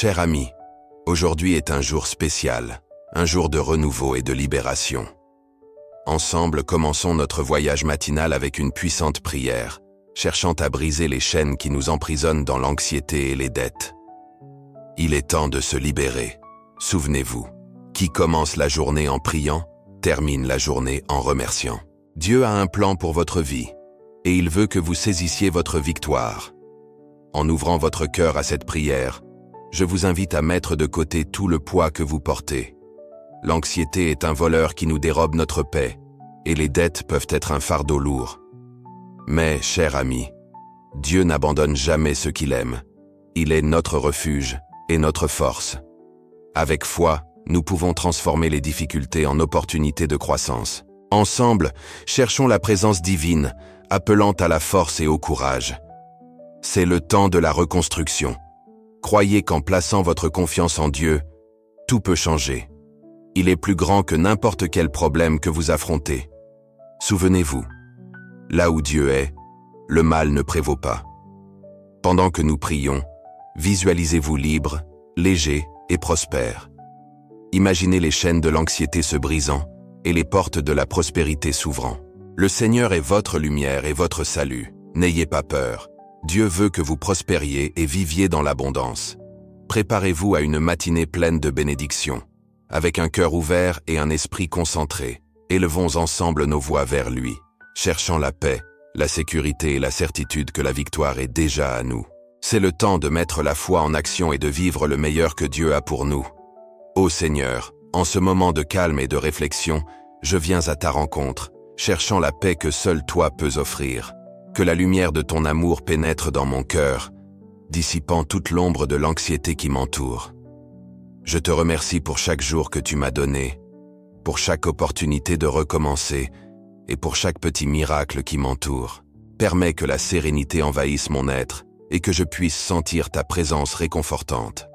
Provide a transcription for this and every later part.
Cher ami, aujourd'hui est un jour spécial, un jour de renouveau et de libération. Ensemble, commençons notre voyage matinal avec une puissante prière, cherchant à briser les chaînes qui nous emprisonnent dans l'anxiété et les dettes. Il est temps de se libérer. Souvenez-vous, qui commence la journée en priant, termine la journée en remerciant. Dieu a un plan pour votre vie, et il veut que vous saisissiez votre victoire. En ouvrant votre cœur à cette prière, je vous invite à mettre de côté tout le poids que vous portez. L'anxiété est un voleur qui nous dérobe notre paix, et les dettes peuvent être un fardeau lourd. Mais, cher ami, Dieu n'abandonne jamais ceux qu'il aime. Il est notre refuge et notre force. Avec foi, nous pouvons transformer les difficultés en opportunités de croissance. Ensemble, cherchons la présence divine, appelant à la force et au courage. C'est le temps de la reconstruction. Croyez qu'en plaçant votre confiance en Dieu, tout peut changer. Il est plus grand que n'importe quel problème que vous affrontez. Souvenez-vous, là où Dieu est, le mal ne prévaut pas. Pendant que nous prions, visualisez-vous libre, léger et prospère. Imaginez les chaînes de l'anxiété se brisant et les portes de la prospérité s'ouvrant. Le Seigneur est votre lumière et votre salut. N'ayez pas peur. Dieu veut que vous prospériez et viviez dans l'abondance. Préparez-vous à une matinée pleine de bénédictions. Avec un cœur ouvert et un esprit concentré, élevons ensemble nos voix vers lui, cherchant la paix, la sécurité et la certitude que la victoire est déjà à nous. C'est le temps de mettre la foi en action et de vivre le meilleur que Dieu a pour nous. Ô Seigneur, en ce moment de calme et de réflexion, je viens à ta rencontre, cherchant la paix que seul toi peux offrir. Que la lumière de ton amour pénètre dans mon cœur, dissipant toute l'ombre de l'anxiété qui m'entoure. Je te remercie pour chaque jour que tu m'as donné, pour chaque opportunité de recommencer et pour chaque petit miracle qui m'entoure. Permets que la sérénité envahisse mon être et que je puisse sentir ta présence réconfortante.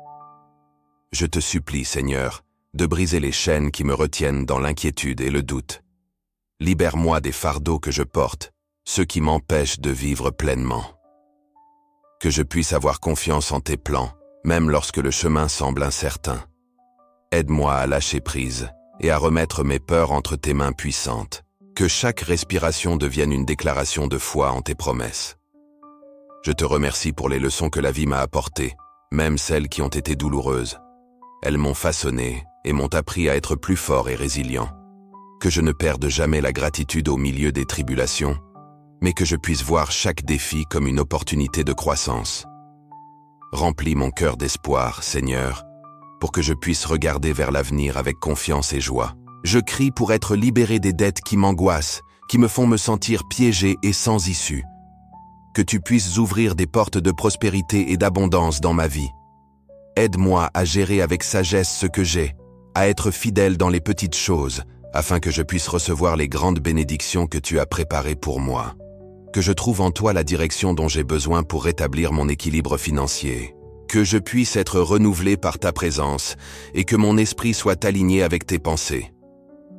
Je te supplie, Seigneur, de briser les chaînes qui me retiennent dans l'inquiétude et le doute. Libère-moi des fardeaux que je porte, ceux qui m'empêchent de vivre pleinement. Que je puisse avoir confiance en tes plans, même lorsque le chemin semble incertain. Aide-moi à lâcher prise et à remettre mes peurs entre tes mains puissantes. Que chaque respiration devienne une déclaration de foi en tes promesses. Je te remercie pour les leçons que la vie m'a apportées, même celles qui ont été douloureuses. Elles m'ont façonné et m'ont appris à être plus fort et résilient. Que je ne perde jamais la gratitude au milieu des tribulations, mais que je puisse voir chaque défi comme une opportunité de croissance. Remplis mon cœur d'espoir, Seigneur, pour que je puisse regarder vers l'avenir avec confiance et joie. Je crie pour être libéré des dettes qui m'angoissent, qui me font me sentir piégé et sans issue. Que tu puisses ouvrir des portes de prospérité et d'abondance dans ma vie. Aide-moi à gérer avec sagesse ce que j'ai, à être fidèle dans les petites choses, afin que je puisse recevoir les grandes bénédictions que tu as préparées pour moi. Que je trouve en toi la direction dont j'ai besoin pour rétablir mon équilibre financier. Que je puisse être renouvelé par ta présence et que mon esprit soit aligné avec tes pensées.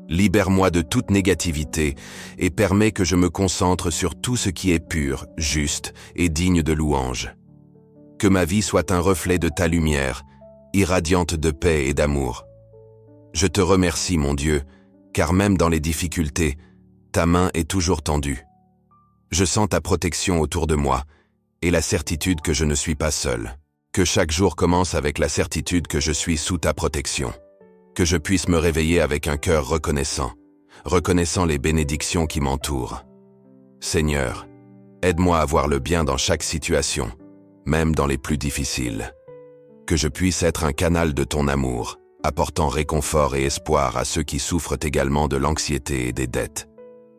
Libère-moi de toute négativité et permets que je me concentre sur tout ce qui est pur, juste et digne de louange. Que ma vie soit un reflet de ta lumière, irradiante de paix et d'amour. Je te remercie, mon Dieu, car même dans les difficultés, ta main est toujours tendue. Je sens ta protection autour de moi et la certitude que je ne suis pas seul. Que chaque jour commence avec la certitude que je suis sous ta protection. Que je puisse me réveiller avec un cœur reconnaissant les bénédictions qui m'entourent. Seigneur, aide-moi à voir le bien dans chaque situation, même dans les plus difficiles. Que je puisse être un canal de ton amour, apportant réconfort et espoir à ceux qui souffrent également de l'anxiété et des dettes.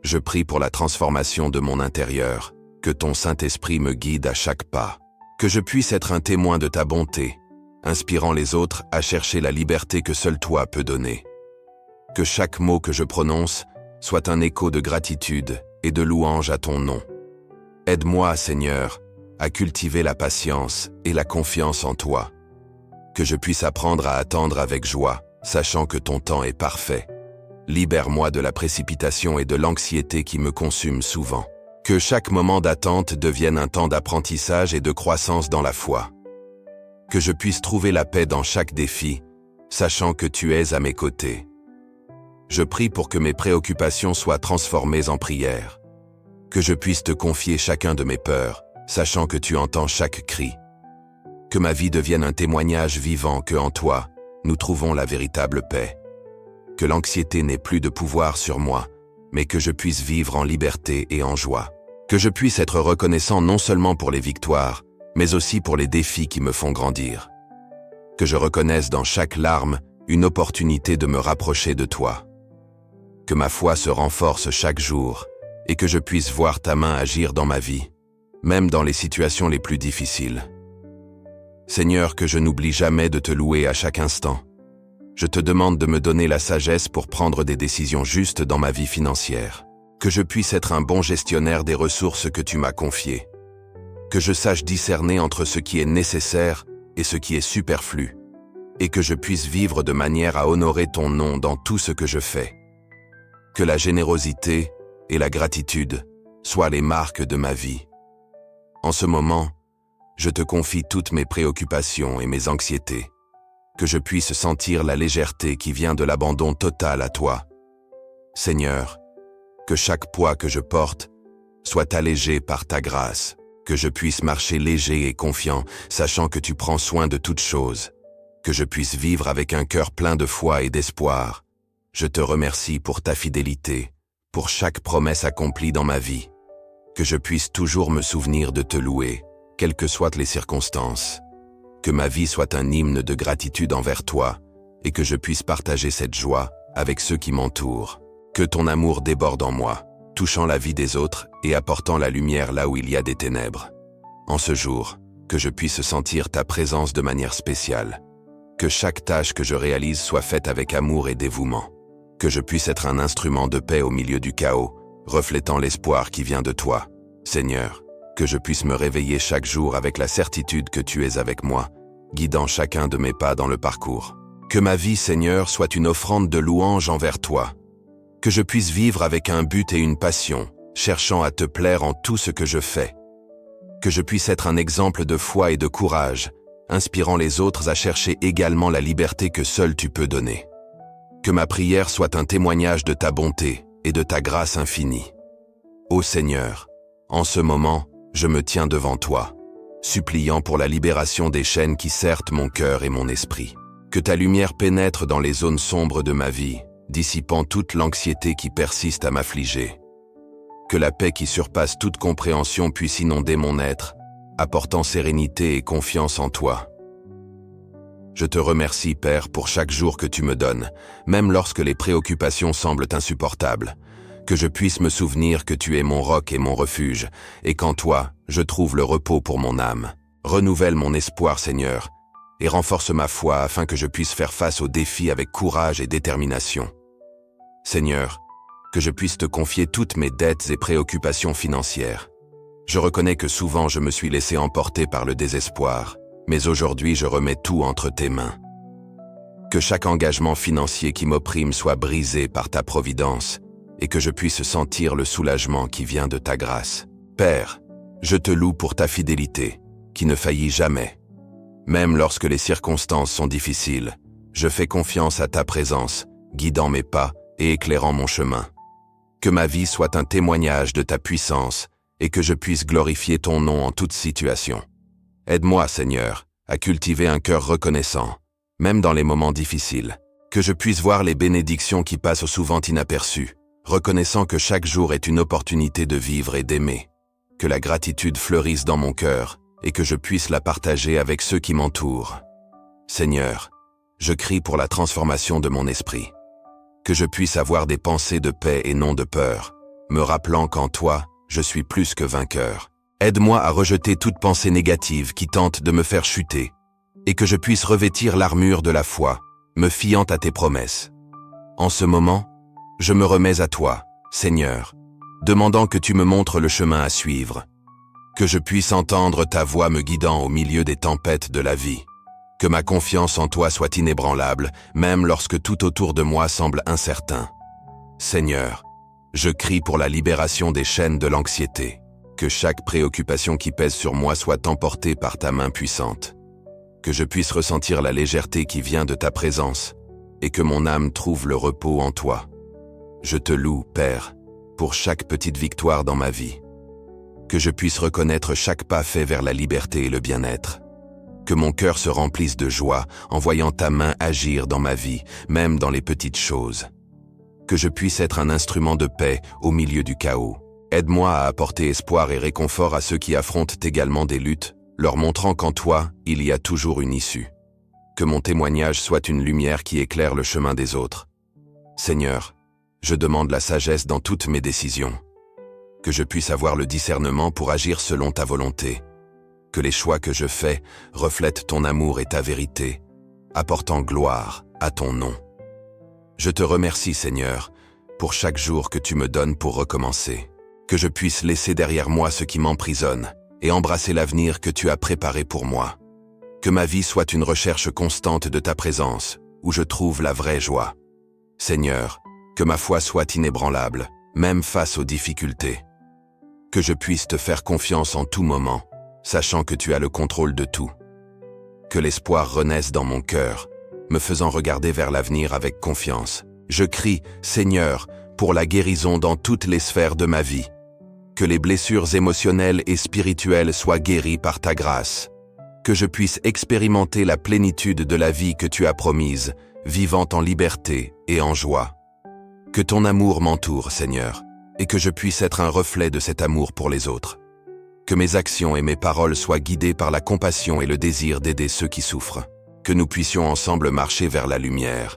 Je prie pour la transformation de mon intérieur, que ton Saint-Esprit me guide à chaque pas. Que je puisse être un témoin de ta bonté, inspirant les autres à chercher la liberté que seul toi peux donner. Que chaque mot que je prononce soit un écho de gratitude et de louange à ton nom. Aide-moi, Seigneur, à cultiver la patience et la confiance en toi. Que je puisse apprendre à attendre avec joie, sachant que ton temps est parfait. Libère-moi de la précipitation et de l'anxiété qui me consument souvent. Que chaque moment d'attente devienne un temps d'apprentissage et de croissance dans la foi. que je puisse trouver la paix dans chaque défi, sachant que tu es à mes côtés. Je prie pour que mes préoccupations soient transformées en prières, que je puisse te confier chacun de mes peurs, sachant que tu entends chaque cri. Que ma vie devienne un témoignage vivant que en toi, nous trouvons la véritable paix. Que l'anxiété n'ait plus de pouvoir sur moi, mais que je puisse vivre en liberté et en joie. Que je puisse être reconnaissant non seulement pour les victoires, mais aussi pour les défis qui me font grandir. Que je reconnaisse dans chaque larme une opportunité de me rapprocher de toi. Que ma foi se renforce chaque jour et que je puisse voir ta main agir dans ma vie, même dans les situations les plus difficiles. Seigneur, que je n'oublie jamais de te louer à chaque instant. Je te demande de me donner la sagesse pour prendre des décisions justes dans ma vie financière. Que je puisse être un bon gestionnaire des ressources que tu m'as confiées. Que je sache discerner entre ce qui est nécessaire et ce qui est superflu. Et que je puisse vivre de manière à honorer ton nom dans tout ce que je fais. Que la générosité et la gratitude soient les marques de ma vie. En ce moment, je te confie toutes mes préoccupations et mes anxiétés. Que je puisse sentir la légèreté qui vient de l'abandon total à toi. Seigneur, que chaque poids que je porte soit allégé par ta grâce. Que je puisse marcher léger et confiant, sachant que tu prends soin de toutes choses. Que je puisse vivre avec un cœur plein de foi et d'espoir. Je te remercie pour ta fidélité, pour chaque promesse accomplie dans ma vie. Que je puisse toujours me souvenir de te louer, quelles que soient les circonstances. Que ma vie soit un hymne de gratitude envers toi, et que je puisse partager cette joie avec ceux qui m'entourent. Que ton amour déborde en moi, touchant la vie des autres et apportant la lumière là où il y a des ténèbres. En ce jour, que je puisse sentir ta présence de manière spéciale. Que chaque tâche que je réalise soit faite avec amour et dévouement. Que je puisse être un instrument de paix au milieu du chaos, reflétant l'espoir qui vient de toi. Seigneur, que je puisse me réveiller chaque jour avec la certitude que tu es avec moi, guidant chacun de mes pas dans le parcours. Que ma vie, Seigneur, soit une offrande de louange envers toi. Que je puisse vivre avec un but et une passion, cherchant à te plaire en tout ce que je fais. Que je puisse être un exemple de foi et de courage, inspirant les autres à chercher également la liberté que seul tu peux donner. Que ma prière soit un témoignage de ta bonté et de ta grâce infinie. Ô Seigneur, en ce moment, je me tiens devant toi, suppliant pour la libération des chaînes qui serrent mon cœur et mon esprit. Que ta lumière pénètre dans les zones sombres de ma vie, dissipant toute l'anxiété qui persiste à m'affliger. Que la paix qui surpasse toute compréhension puisse inonder mon être, apportant sérénité et confiance en toi. Je te remercie, Père, pour chaque jour que tu me donnes, même lorsque les préoccupations semblent insupportables. Que je puisse me souvenir que tu es mon roc et mon refuge, et qu'en toi, je trouve le repos pour mon âme. Renouvelle mon espoir, Seigneur, et renforce ma foi afin que je puisse faire face aux défis avec courage et détermination. Seigneur, que je puisse te confier toutes mes dettes et préoccupations financières. Je reconnais que souvent je me suis laissé emporter par le désespoir, mais aujourd'hui je remets tout entre tes mains. Que chaque engagement financier qui m'opprime soit brisé par ta providence, et que je puisse sentir le soulagement qui vient de ta grâce. Père, je te loue pour ta fidélité, qui ne faillit jamais. Même lorsque les circonstances sont difficiles, je fais confiance à ta présence, guidant mes pas et éclairant mon chemin. Que ma vie soit un témoignage de ta puissance et que je puisse glorifier ton nom en toute situation. Aide-moi, Seigneur, à cultiver un cœur reconnaissant, même dans les moments difficiles. Que je puisse voir les bénédictions qui passent souvent inaperçues, reconnaissant que chaque jour est une opportunité de vivre et d'aimer. Que la gratitude fleurisse dans mon cœur et que je puisse la partager avec ceux qui m'entourent. Seigneur, je crie pour la transformation de mon esprit. Que je puisse avoir des pensées de paix et non de peur, me rappelant qu'en toi, je suis plus que vainqueur. Aide-moi à rejeter toute pensée négative qui tente de me faire chuter, et que je puisse revêtir l'armure de la foi, me fiant à tes promesses. En ce moment, je me remets à toi, Seigneur, demandant que tu me montres le chemin à suivre, que je puisse entendre ta voix me guidant au milieu des tempêtes de la vie, que ma confiance en toi soit inébranlable, même lorsque tout autour de moi semble incertain. Seigneur, je crie pour la libération des chaînes de l'anxiété, que chaque préoccupation qui pèse sur moi soit emportée par ta main puissante. que je puisse ressentir la légèreté qui vient de ta présence, et que mon âme trouve le repos en toi. Je te loue, Père, pour chaque petite victoire dans ma vie. Que je puisse reconnaître chaque pas fait vers la liberté et le bien-être. Que mon cœur se remplisse de joie en voyant ta main agir dans ma vie, même dans les petites choses. Que je puisse être un instrument de paix au milieu du chaos. Aide-moi à apporter espoir et réconfort à ceux qui affrontent également des luttes, leur montrant qu'en toi, il y a toujours une issue. Que mon témoignage soit une lumière qui éclaire le chemin des autres. Seigneur, je demande la sagesse dans toutes mes décisions. Que je puisse avoir le discernement pour agir selon ta volonté. Que les choix que je fais reflètent ton amour et ta vérité, apportant gloire à ton nom. Je te remercie, Seigneur, pour chaque jour que tu me donnes pour recommencer. Que je puisse laisser derrière moi ce qui m'emprisonne et embrasser l'avenir que tu as préparé pour moi. Que ma vie soit une recherche constante de ta présence, où je trouve la vraie joie. Seigneur, que ma foi soit inébranlable, même face aux difficultés. Que je puisse te faire confiance en tout moment, sachant que tu as le contrôle de tout. Que l'espoir renaisse dans mon cœur, me faisant regarder vers l'avenir avec confiance. Je crie, Seigneur, pour la guérison dans toutes les sphères de ma vie. Que les blessures émotionnelles et spirituelles soient guéries par ta grâce. Que je puisse expérimenter la plénitude de la vie que tu as promise, vivant en liberté et en joie. Que ton amour m'entoure, Seigneur, et que je puisse être un reflet de cet amour pour les autres. Que mes actions et mes paroles soient guidées par la compassion et le désir d'aider ceux qui souffrent. Que nous puissions ensemble marcher vers la lumière.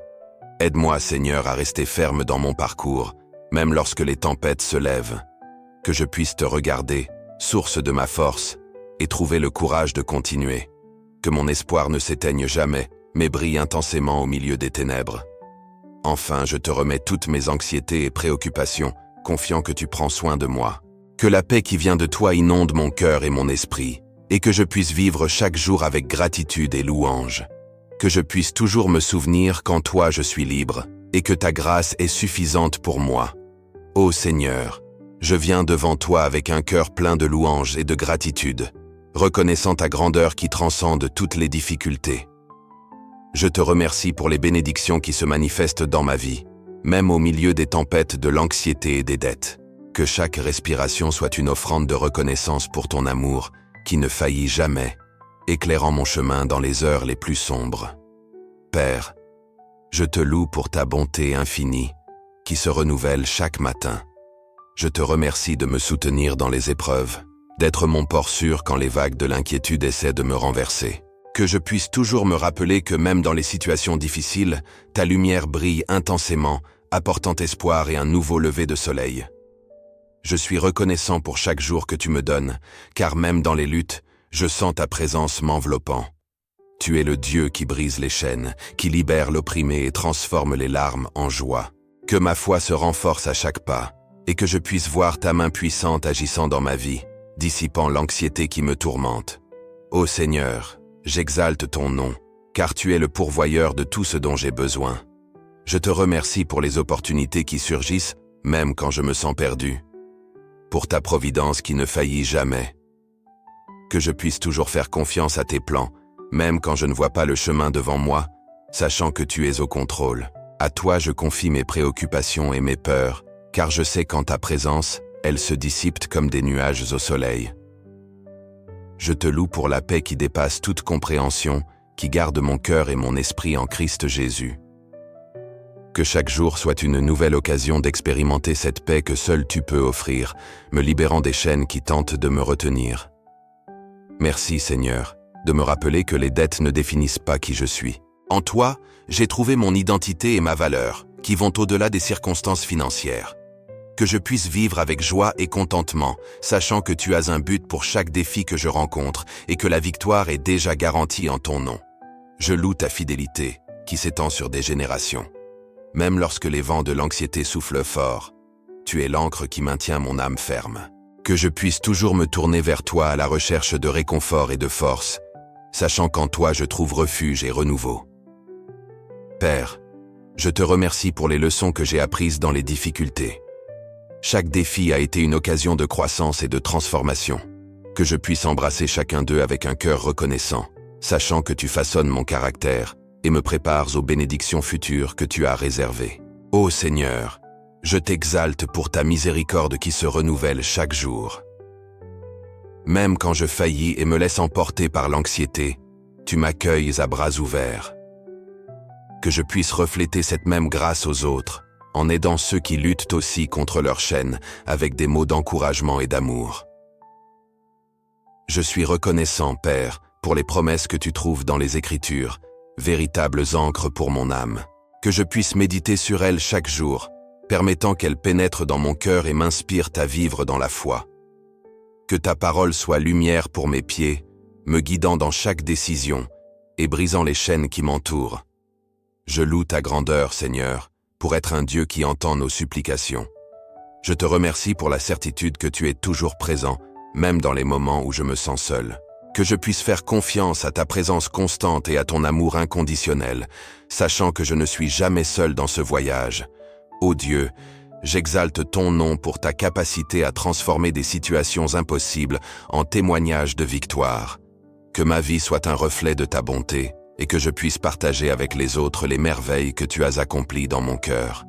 Aide-moi, Seigneur, à rester ferme dans mon parcours, même lorsque les tempêtes se lèvent. Que je puisse te regarder, source de ma force, et trouver le courage de continuer. Que mon espoir ne s'éteigne jamais, mais brille intensément au milieu des ténèbres. Enfin, je te remets toutes mes anxiétés et préoccupations, confiant que tu prends soin de moi. Que la paix qui vient de toi inonde mon cœur et mon esprit, et que je puisse vivre chaque jour avec gratitude et louange. Que je puisse toujours me souvenir qu'en toi je suis libre, et que ta grâce est suffisante pour moi. Ô Seigneur, je viens devant toi avec un cœur plein de louange et de gratitude, reconnaissant ta grandeur qui transcende toutes les difficultés. Je te remercie pour les bénédictions qui se manifestent dans ma vie, même au milieu des tempêtes de l'anxiété et des dettes. Que chaque respiration soit une offrande de reconnaissance pour ton amour, qui ne faillit jamais, éclairant mon chemin dans les heures les plus sombres. Père, je te loue pour ta bonté infinie, qui se renouvelle chaque matin. Je te remercie de me soutenir dans les épreuves, d'être mon port sûr quand les vagues de l'inquiétude essaient de me renverser. Que je puisse toujours me rappeler que même dans les situations difficiles, ta lumière brille intensément, apportant espoir et un nouveau lever de soleil. Je suis reconnaissant pour chaque jour que tu me donnes, car même dans les luttes, je sens ta présence m'enveloppant. Tu es le Dieu qui brise les chaînes, qui libère l'opprimé et transforme les larmes en joie. Que ma foi se renforce à chaque pas, et que je puisse voir ta main puissante agissant dans ma vie, dissipant l'anxiété qui me tourmente. Ô Seigneur, j'exalte ton nom, car tu es le pourvoyeur de tout ce dont j'ai besoin. Je te remercie pour les opportunités qui surgissent, même quand je me sens perdu. Pour ta providence qui ne faillit jamais. Que je puisse toujours faire confiance à tes plans, même quand je ne vois pas le chemin devant moi, sachant que tu es au contrôle. À toi je confie mes préoccupations et mes peurs, car je sais qu'en ta présence, elles se dissipent comme des nuages au soleil. Je te loue pour la paix qui dépasse toute compréhension, qui garde mon cœur et mon esprit en Christ Jésus. Que chaque jour soit une nouvelle occasion d'expérimenter cette paix que seul tu peux offrir, me libérant des chaînes qui tentent de me retenir. Merci Seigneur, de me rappeler que les dettes ne définissent pas qui je suis. En toi, j'ai trouvé mon identité et ma valeur, qui vont au-delà des circonstances financières. Que je puisse vivre avec joie et contentement, sachant que tu as un but pour chaque défi que je rencontre et que la victoire est déjà garantie en ton nom. Je loue ta fidélité, qui s'étend sur des générations. Même lorsque les vents de l'anxiété soufflent fort, tu es l'encre qui maintient mon âme ferme. Que je puisse toujours me tourner vers toi à la recherche de réconfort et de force, sachant qu'en toi je trouve refuge et renouveau. Père, je te remercie pour les leçons que j'ai apprises dans les difficultés. Chaque défi a été une occasion de croissance et de transformation. Que je puisse embrasser chacun d'eux avec un cœur reconnaissant, sachant que tu façonnes mon caractère et me prépares aux bénédictions futures que tu as réservées. Ô Seigneur, je t'exalte pour ta miséricorde qui se renouvelle chaque jour. Même quand je faillis et me laisse emporter par l'anxiété, tu m'accueilles à bras ouverts. Que je puisse refléter cette même grâce aux autres, en aidant ceux qui luttent aussi contre leur chaîne avec des mots d'encouragement et d'amour. Je suis reconnaissant, Père, pour les promesses que tu trouves dans les Écritures, véritables ancres pour mon âme. Que je puisse méditer sur elles chaque jour, permettant qu'elles pénètrent dans mon cœur et m'inspirent à vivre dans la foi. Que ta parole soit lumière pour mes pieds, me guidant dans chaque décision et brisant les chaînes qui m'entourent. Je loue ta grandeur, Seigneur, pour être un Dieu qui entend nos supplications. Je te remercie pour la certitude que tu es toujours présent, même dans les moments où je me sens seul. Que je puisse faire confiance à ta présence constante et à ton amour inconditionnel, sachant que je ne suis jamais seul dans ce voyage. Ô Dieu, j'exalte ton nom pour ta capacité à transformer des situations impossibles en témoignages de victoire. Que ma vie soit un reflet de ta bonté et que je puisse partager avec les autres les merveilles que tu as accomplies dans mon cœur.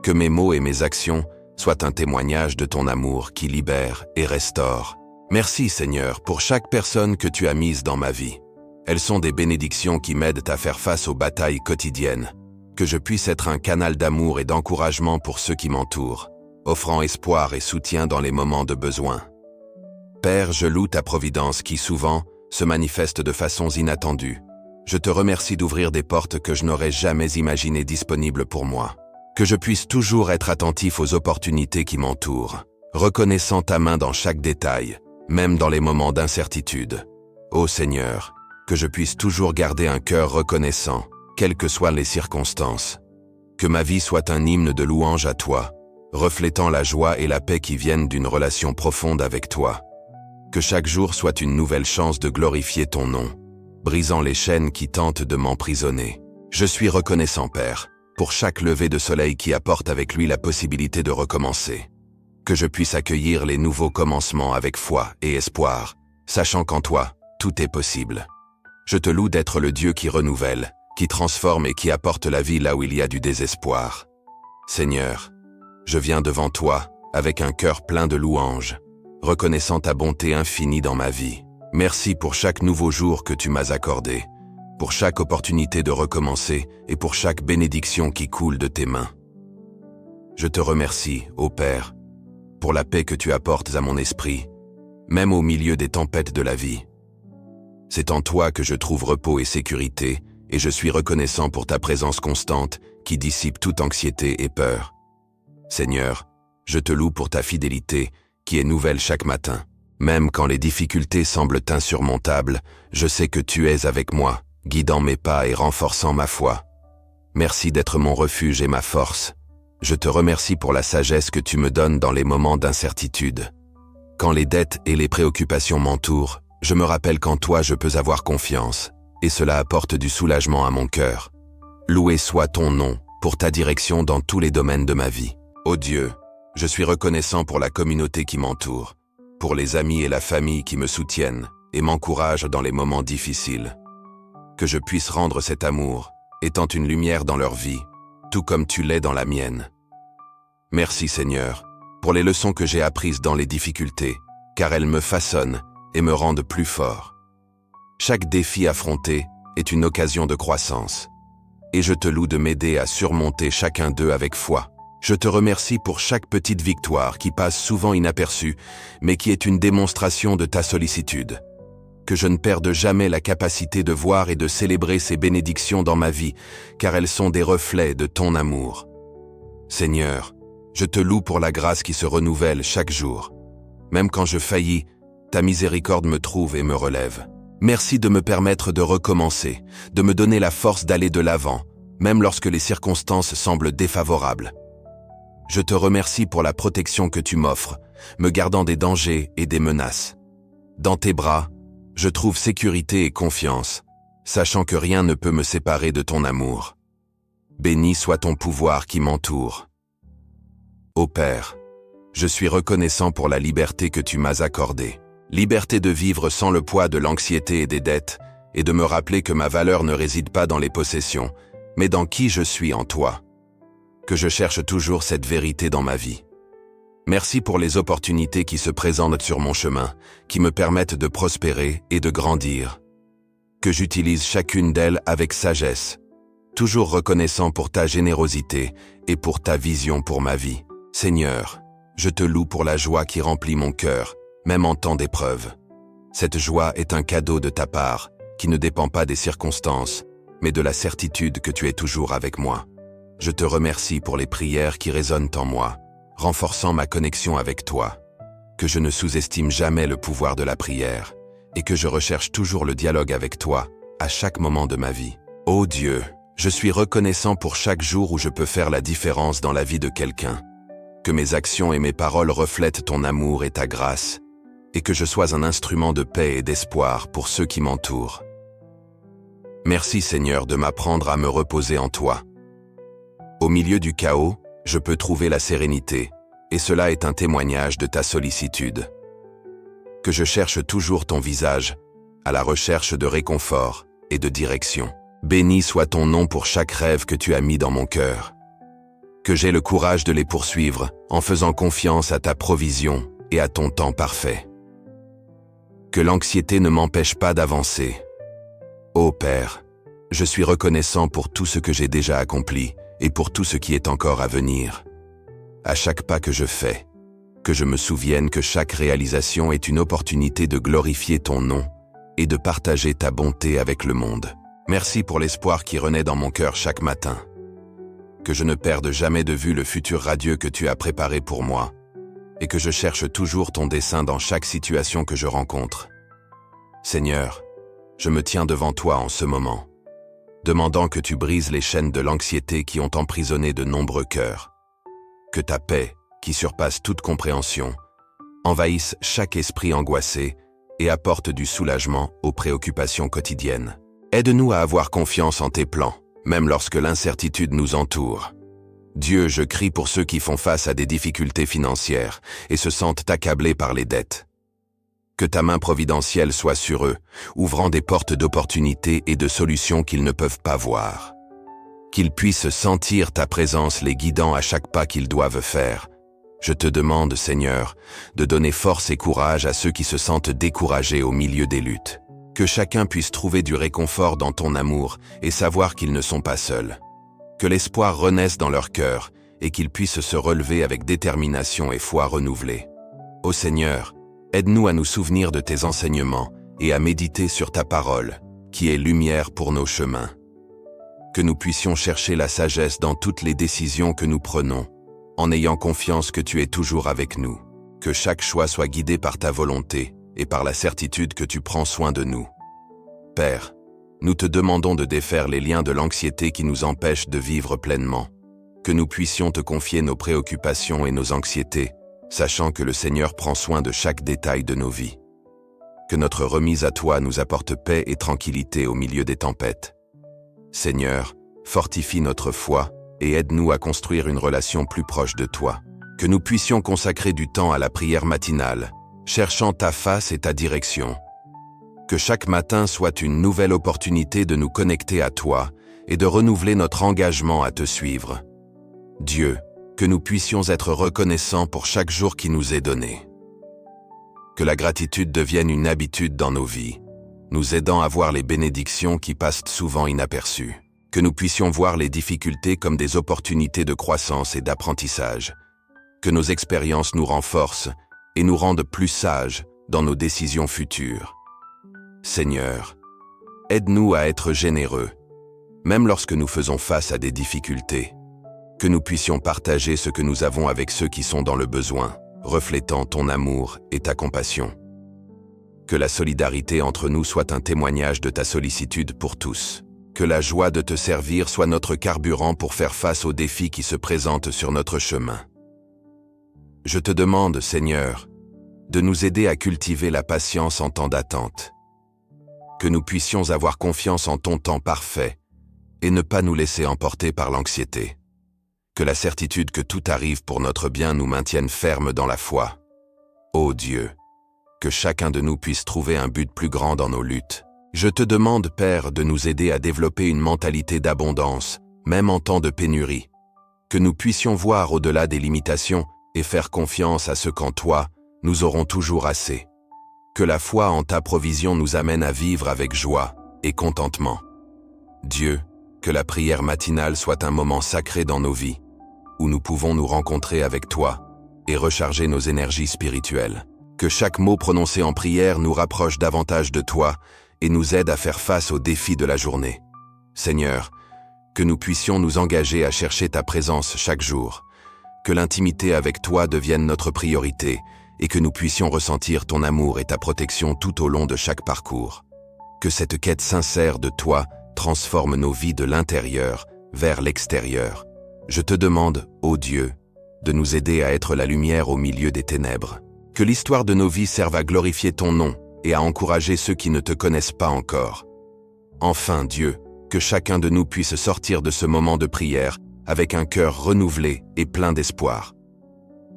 Que mes mots et mes actions soient un témoignage de ton amour qui libère et restaure. Merci Seigneur pour chaque personne que tu as mise dans ma vie. Elles sont des bénédictions qui m'aident à faire face aux batailles quotidiennes. Que je puisse être un canal d'amour et d'encouragement pour ceux qui m'entourent, offrant espoir et soutien dans les moments de besoin. Père, je loue ta providence qui souvent se manifeste de façons inattendues. Je te remercie d'ouvrir des portes que je n'aurais jamais imaginées disponibles pour moi. Que je puisse toujours être attentif aux opportunités qui m'entourent, reconnaissant ta main dans chaque détail, même dans les moments d'incertitude. Ô Seigneur, que je puisse toujours garder un cœur reconnaissant, quelles que soient les circonstances. Que ma vie soit un hymne de louange à toi, reflétant la joie et la paix qui viennent d'une relation profonde avec toi. Que chaque jour soit une nouvelle chance de glorifier ton nom, brisant les chaînes qui tentent de m'emprisonner. Je suis reconnaissant, Père, pour chaque lever de soleil qui apporte avec lui la possibilité de recommencer. Que je puisse accueillir les nouveaux commencements avec foi et espoir, sachant qu'en toi, tout est possible. Je te loue d'être le Dieu qui renouvelle, qui transforme et qui apporte la vie là où il y a du désespoir. Seigneur, je viens devant toi avec un cœur plein de louanges, reconnaissant ta bonté infinie dans ma vie. Merci pour chaque nouveau jour que tu m'as accordé, pour chaque opportunité de recommencer et pour chaque bénédiction qui coule de tes mains. Je te remercie, ô Père, pour la paix que tu apportes à mon esprit, même au milieu des tempêtes de la vie. C'est en toi que je trouve repos et sécurité, et je suis reconnaissant pour ta présence constante qui dissipe toute anxiété et peur. Seigneur, je te loue pour ta fidélité qui est nouvelle chaque matin. Même quand les difficultés semblent insurmontables, je sais que tu es avec moi, guidant mes pas et renforçant ma foi. Merci d'être mon refuge et ma force. Je te remercie pour la sagesse que tu me donnes dans les moments d'incertitude. Quand les dettes et les préoccupations m'entourent, je me rappelle qu'en toi je peux avoir confiance, et cela apporte du soulagement à mon cœur. Loué soit ton nom pour ta direction dans tous les domaines de ma vie. Ô Dieu, je suis reconnaissant pour la communauté qui m'entoure, pour les amis et la famille qui me soutiennent et m'encouragent dans les moments difficiles. Que je puisse rendre cet amour, étant une lumière dans leur vie, tout comme tu l'es dans la mienne. Merci Seigneur, pour les leçons que j'ai apprises dans les difficultés, car elles me façonnent et me rendent plus fort. Chaque défi affronté est une occasion de croissance, et je te loue de m'aider à surmonter chacun d'eux avec foi. Je te remercie pour chaque petite victoire qui passe souvent inaperçue, mais qui est une démonstration de ta sollicitude. Que je ne perde jamais la capacité de voir et de célébrer ces bénédictions dans ma vie, car elles sont des reflets de ton amour. Seigneur, je te loue pour la grâce qui se renouvelle chaque jour. Même quand je faillis, ta miséricorde me trouve et me relève. Merci de me permettre de recommencer, de me donner la force d'aller de l'avant, même lorsque les circonstances semblent défavorables. Je te remercie pour la protection que tu m'offres, me gardant des dangers et des menaces. Dans tes bras, je trouve sécurité et confiance, sachant que rien ne peut me séparer de ton amour. Béni soit ton pouvoir qui m'entoure. Ô Père, je suis reconnaissant pour la liberté que tu m'as accordée. Liberté de vivre sans le poids de l'anxiété et des dettes, et de me rappeler que ma valeur ne réside pas dans les possessions, mais dans qui je suis en toi. Que je cherche toujours cette vérité dans ma vie. Merci pour les opportunités qui se présentent sur mon chemin, qui me permettent de prospérer et de grandir. Que j'utilise chacune d'elles avec sagesse, toujours reconnaissant pour ta générosité et pour ta vision pour ma vie. Seigneur, je te loue pour la joie qui remplit mon cœur, même en temps d'épreuve. Cette joie est un cadeau de ta part, qui ne dépend pas des circonstances, mais de la certitude que tu es toujours avec moi. Je te remercie pour les prières qui résonnent en moi, renforçant ma connexion avec toi. Que je ne sous-estime jamais le pouvoir de la prière, et que je recherche toujours le dialogue avec toi, à chaque moment de ma vie. Ô Dieu, je suis reconnaissant pour chaque jour où je peux faire la différence dans la vie de quelqu'un. Que mes actions et mes paroles reflètent ton amour et ta grâce, et que je sois un instrument de paix et d'espoir pour ceux qui m'entourent. Merci Seigneur de m'apprendre à me reposer en toi. Au milieu du chaos, je peux trouver la sérénité, et cela est un témoignage de ta sollicitude. Que je cherche toujours ton visage, à la recherche de réconfort et de direction. Béni soit ton nom pour chaque rêve que tu as mis dans mon cœur. Que j'ai le courage de les poursuivre en faisant confiance à ta provision et à ton temps parfait. Que l'anxiété ne m'empêche pas d'avancer. Ô Père, je suis reconnaissant pour tout ce que j'ai déjà accompli et pour tout ce qui est encore à venir. À chaque pas que je fais, que je me souvienne que chaque réalisation est une opportunité de glorifier ton nom et de partager ta bonté avec le monde. Merci pour l'espoir qui renaît dans mon cœur chaque matin. Que je ne perde jamais de vue le futur radieux que tu as préparé pour moi, et que je cherche toujours ton dessein dans chaque situation que je rencontre. Seigneur, je me tiens devant toi en ce moment, demandant que tu brises les chaînes de l'anxiété qui ont emprisonné de nombreux cœurs. Que ta paix, qui surpasse toute compréhension, envahisse chaque esprit angoissé et apporte du soulagement aux préoccupations quotidiennes. Aide-nous à avoir confiance en tes plans, même lorsque l'incertitude nous entoure. Dieu, je crie pour ceux qui font face à des difficultés financières et se sentent accablés par les dettes. Que ta main providentielle soit sur eux, ouvrant des portes d'opportunités et de solutions qu'ils ne peuvent pas voir. Qu'ils puissent sentir ta présence les guidant à chaque pas qu'ils doivent faire. Je te demande, Seigneur, de donner force et courage à ceux qui se sentent découragés au milieu des luttes. Que chacun puisse trouver du réconfort dans ton amour et savoir qu'ils ne sont pas seuls. Que l'espoir renaisse dans leur cœur et qu'ils puissent se relever avec détermination et foi renouvelée. Ô Seigneur, aide-nous à nous souvenir de tes enseignements et à méditer sur ta parole, qui est lumière pour nos chemins. Que nous puissions chercher la sagesse dans toutes les décisions que nous prenons, en ayant confiance que tu es toujours avec nous. Que chaque choix soit guidé par ta volonté et par la certitude que tu prends soin de nous. Père, nous te demandons de défaire les liens de l'anxiété qui nous empêchent de vivre pleinement. Que nous puissions te confier nos préoccupations et nos anxiétés, sachant que le Seigneur prend soin de chaque détail de nos vies. Que notre remise à toi nous apporte paix et tranquillité au milieu des tempêtes. Seigneur, fortifie notre foi et aide-nous à construire une relation plus proche de toi. Que nous puissions consacrer du temps à la prière matinale, cherchant ta face et ta direction. Que chaque matin soit une nouvelle opportunité de nous connecter à toi et de renouveler notre engagement à te suivre. Dieu, que nous puissions être reconnaissants pour chaque jour qui nous est donné. Que la gratitude devienne une habitude dans nos vies, nous aidant à voir les bénédictions qui passent souvent inaperçues. Que nous puissions voir les difficultés comme des opportunités de croissance et d'apprentissage. Que nos expériences nous renforcent et nous rendent plus sages dans nos décisions futures. Seigneur, aide-nous à être généreux, même lorsque nous faisons face à des difficultés. Que nous puissions partager ce que nous avons avec ceux qui sont dans le besoin, reflétant ton amour et ta compassion. Que la solidarité entre nous soit un témoignage de ta sollicitude pour tous. Que la joie de te servir soit notre carburant pour faire face aux défis qui se présentent sur notre chemin. Je te demande, Seigneur, de nous aider à cultiver la patience en temps d'attente. Que nous puissions avoir confiance en ton temps parfait et ne pas nous laisser emporter par l'anxiété. Que la certitude que tout arrive pour notre bien nous maintienne fermes dans la foi. Ô Dieu, que chacun de nous puisse trouver un but plus grand dans nos luttes, Je te demande, Père, de nous aider à développer une mentalité d'abondance, même en temps de pénurie. Que nous puissions voir au-delà des limitations et faire confiance à ce qu'en toi, nous aurons toujours assez. Que la foi en ta provision nous amène à vivre avec joie et contentement. Dieu, que la prière matinale soit un moment sacré dans nos vies, où nous pouvons nous rencontrer avec toi et recharger nos énergies spirituelles. Que chaque mot prononcé en prière nous rapproche davantage de toi et nous aide à faire face aux défis de la journée. Seigneur, que nous puissions nous engager à chercher ta présence chaque jour, que l'intimité avec toi devienne notre priorité et que nous puissions ressentir ton amour et ta protection tout au long de chaque parcours. Que cette quête sincère de toi transforme nos vies de l'intérieur vers l'extérieur. Je te demande, ô Dieu, de nous aider à être la lumière au milieu des ténèbres. Que l'histoire de nos vies serve à glorifier ton nom et à encourager ceux qui ne te connaissent pas encore. Enfin, Dieu, que chacun de nous puisse sortir de ce moment de prière avec un cœur renouvelé et plein d'espoir.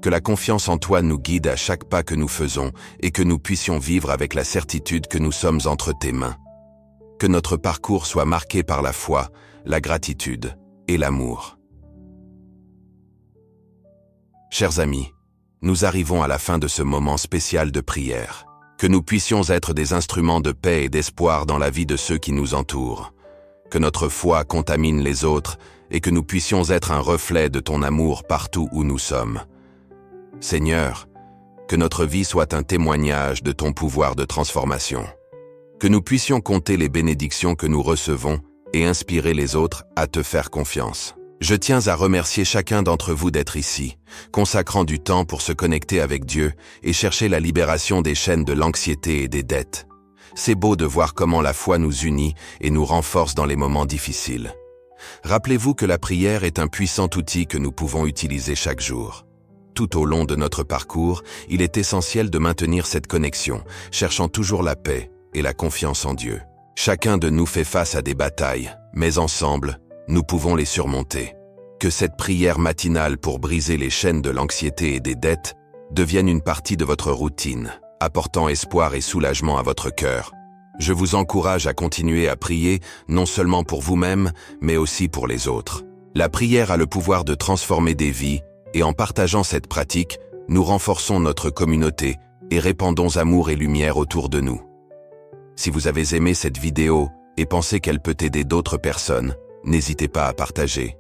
Que la confiance en toi nous guide à chaque pas que nous faisons et que nous puissions vivre avec la certitude que nous sommes entre tes mains. Que notre parcours soit marqué par la foi, la gratitude et l'amour. Chers amis, nous arrivons à la fin de ce moment spécial de prière. Que nous puissions être des instruments de paix et d'espoir dans la vie de ceux qui nous entourent. Que notre foi contamine les autres et que nous puissions être un reflet de ton amour partout où nous sommes. Seigneur, que notre vie soit un témoignage de ton pouvoir de transformation. Que nous puissions compter les bénédictions que nous recevons et inspirer les autres à te faire confiance. Je tiens à remercier chacun d'entre vous d'être ici, consacrant du temps pour se connecter avec Dieu et chercher la libération des chaînes de l'anxiété et des dettes. C'est beau de voir comment la foi nous unit et nous renforce dans les moments difficiles. Rappelez-vous que la prière est un puissant outil que nous pouvons utiliser chaque jour. Tout au long de notre parcours, il est essentiel de maintenir cette connexion, cherchant toujours la paix et la confiance en Dieu. Chacun de nous fait face à des batailles, mais ensemble, nous pouvons les surmonter. Que cette prière matinale pour briser les chaînes de l'anxiété et des dettes devienne une partie de votre routine, apportant espoir et soulagement à votre cœur. Je vous encourage à continuer à prier, non seulement pour vous-même, mais aussi pour les autres. La prière a le pouvoir de transformer des vies, et en partageant cette pratique, nous renforçons notre communauté et répandons amour et lumière autour de nous. Si vous avez aimé cette vidéo et pensez qu'elle peut aider d'autres personnes, n'hésitez pas à partager.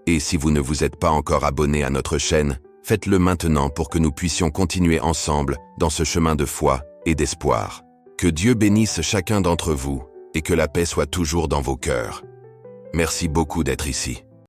Et si vous ne vous êtes pas encore abonné à notre chaîne, faites-le maintenant pour que nous puissions continuer ensemble dans ce chemin de foi et d'espoir. Que Dieu bénisse chacun d'entre vous et que la paix soit toujours dans vos cœurs. Merci beaucoup d'être ici.